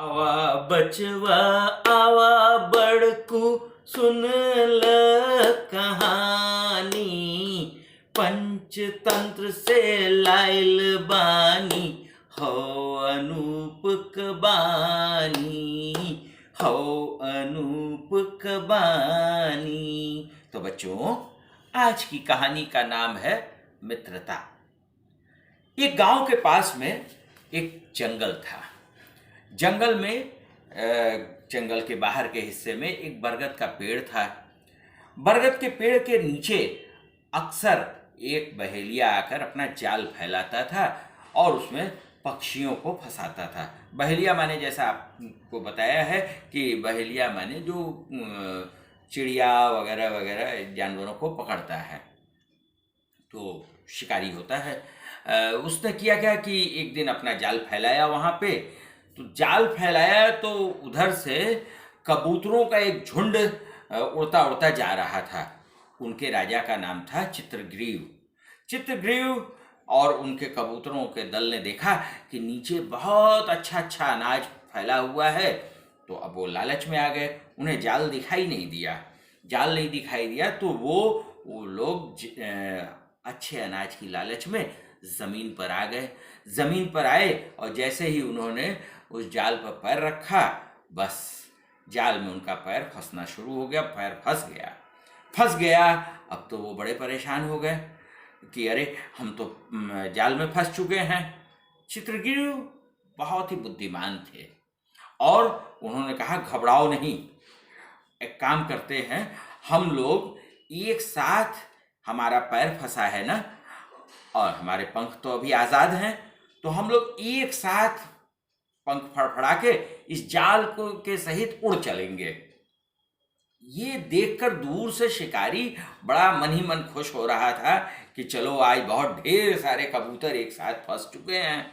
आवा बचवा आवा बड़कू सुन ल कहानी, पंचतंत्र से लाइल बानी हो अनूप कबानी, हो अनूप कबानी। तो बच्चों, आज की कहानी का नाम है मित्रता। एक गांव के पास में एक जंगल था। जंगल में जंगल के बाहर के हिस्से में एक बरगद का पेड़ था। बरगद के पेड़ के नीचे अक्सर एक बहेलिया आकर अपना जाल फैलाता था और उसमें पक्षियों को फंसाता था। बहेलिया माने, जैसा आपको बताया है कि बहेलिया माने जो चिड़िया वगैरह वगैरह जानवरों को पकड़ता है, तो शिकारी होता है। उसने किया क्या कि एक दिन अपना जाल फैलाया वहाँ पे। तो जाल फैलाया तो उधर से कबूतरों का एक झुंड उड़ता उड़ता जा रहा था। उनके राजा का नाम था चित्रग्रीव। चित्रग्रीव और उनके कबूतरों के दल ने देखा कि नीचे बहुत अच्छा अच्छा अनाज फैला हुआ है, तो अब वो लालच में आ गए। उन्हें जाल दिखाई नहीं दिया। जाल नहीं दिखाई दिया तो वो लोग अच्छे अनाज की लालच में ज़मीन पर आ गए। ज़मीन पर आए और जैसे ही उन्होंने उस जाल पर पैर रखा, बस जाल में उनका पैर फंसना शुरू हो गया। पैर फंस गया। अब तो वो बड़े परेशान हो गए कि अरे, हम तो जाल में फंस चुके हैं। चित्रगिरी बहुत ही बुद्धिमान थे और उन्होंने कहा, घबराओ नहीं, एक काम करते हैं, हम लोग एक साथ, हमारा पैर फंसा है ना और हमारे पंख तो अभी आज़ाद हैं, तो हम लोग एक साथ पंख फड़फड़ा के इस जाल को के सहित उड़ चलेंगे। ये देखकर दूर से शिकारी बड़ा मन ही मन खुश हो रहा था कि चलो, आज बहुत ढेर सारे कबूतर एक साथ फंस चुके हैं।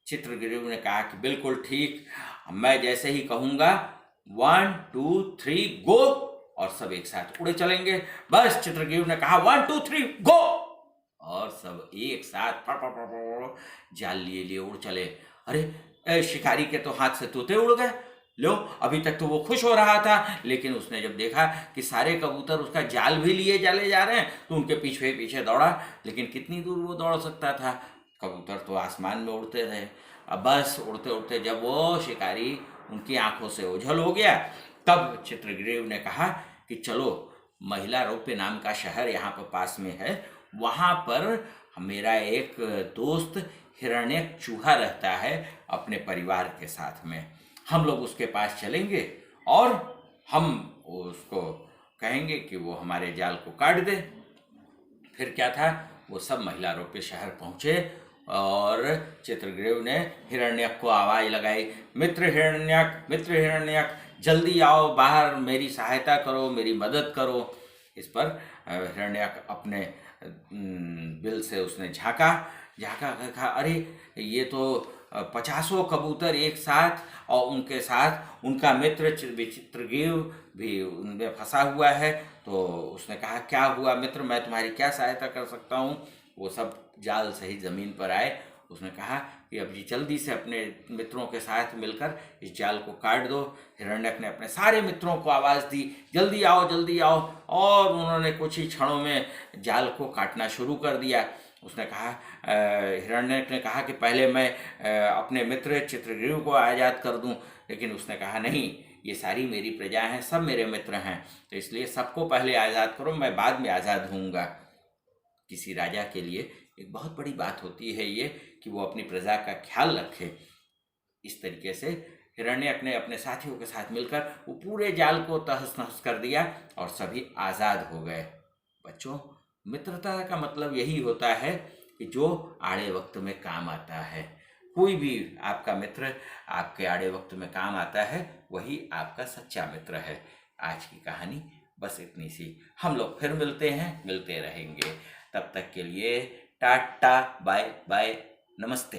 चित्रगिरी ने कहा कि बिल्कुल ठीक, मैं जैसे ही कहूँगा 1 2 3 गो, और सब एक साथ उड़े चलेंगे। बस चित्रगिरी ने कहा 1 2 3 गो, और सब एक साथ फड़ फड़ फड़ फड़ जाल लिए लिए उड़ चले। अरे, शिकारी के तो हाथ से तोते उड़ गए। लो, अभी तक तो वो खुश हो रहा था, लेकिन उसने जब देखा कि सारे कबूतर उसका जाल भी लिए चले जा रहे हैं, तो उनके पीछे पीछे दौड़ा। लेकिन कितनी दूर वो दौड़ सकता था? कबूतर तो आसमान में उड़ते रहे। अब बस उड़ते उड़ते जब वो शिकारी उनकी आंखों से ओझल हो गया, तब चित्रग्रीव ने कहा कि चलो, महिला रौप्य नाम का शहर यहाँ पर पास में है, वहाँ पर मेरा एक दोस्त हिरण्यक चूहा रहता है अपने परिवार के साथ में। हम लोग उसके पास चलेंगे और हम उसको कहेंगे कि वो हमारे जाल को काट दे। फिर क्या था, वो सब महिला रौप्य शहर पहुँचे और चित्रग्रीव ने हिरण्यक को आवाज़ लगाई, मित्र हिरण्यक, जल्दी आओ बाहर, मेरी सहायता करो, मेरी मदद करो। इस पर हिरण्यक अपने बिल से उसने झाँका, कहा, अरे, ये तो 50 कबूतर एक साथ, और उनके साथ उनका मित्र चित्रग्रीव भी उनमें फंसा हुआ है। तो उसने कहा, क्या हुआ मित्र, मैं तुम्हारी क्या सहायता कर सकता हूँ? वो सब जाल सहित ज़मीन पर आए। उसने कहा कि अब जी जल्दी से अपने मित्रों के साथ मिलकर इस जाल को काट दो। हिरण्यक ने अपने सारे मित्रों को आवाज़ दी, जल्दी आओ जल्दी आओ, और उन्होंने कुछ ही क्षणों में जाल को काटना शुरू कर दिया। उसने कहा, हिरण्यक ने कहा कि पहले मैं अपने मित्र चित्रग्रीव को आज़ाद कर दूं, लेकिन उसने कहा नहीं, ये सारी मेरी प्रजा हैं, सब मेरे मित्र हैं, तो इसलिए सबको पहले आज़ाद करो, मैं बाद में आज़ाद होऊंगा। किसी राजा के लिए एक बहुत बड़ी बात होती है ये कि वो अपनी प्रजा का ख्याल रखे। इस तरीके से हिरण्यक ने अपने साथियों के साथ मिलकर वो पूरे जाल को तहस नहस कर दिया और सभी आज़ाद हो गए। बच्चों, मित्रता का मतलब यही होता है कि जो आड़े वक्त में काम आता है। कोई भी आपका मित्र आपके आड़े वक्त में काम आता है, वही आपका सच्चा मित्र है। आज की कहानी बस इतनी सी। हम लोग फिर मिलते हैं, मिलते रहेंगे। तब तक के लिए टाटा, बाय बाय, नमस्ते।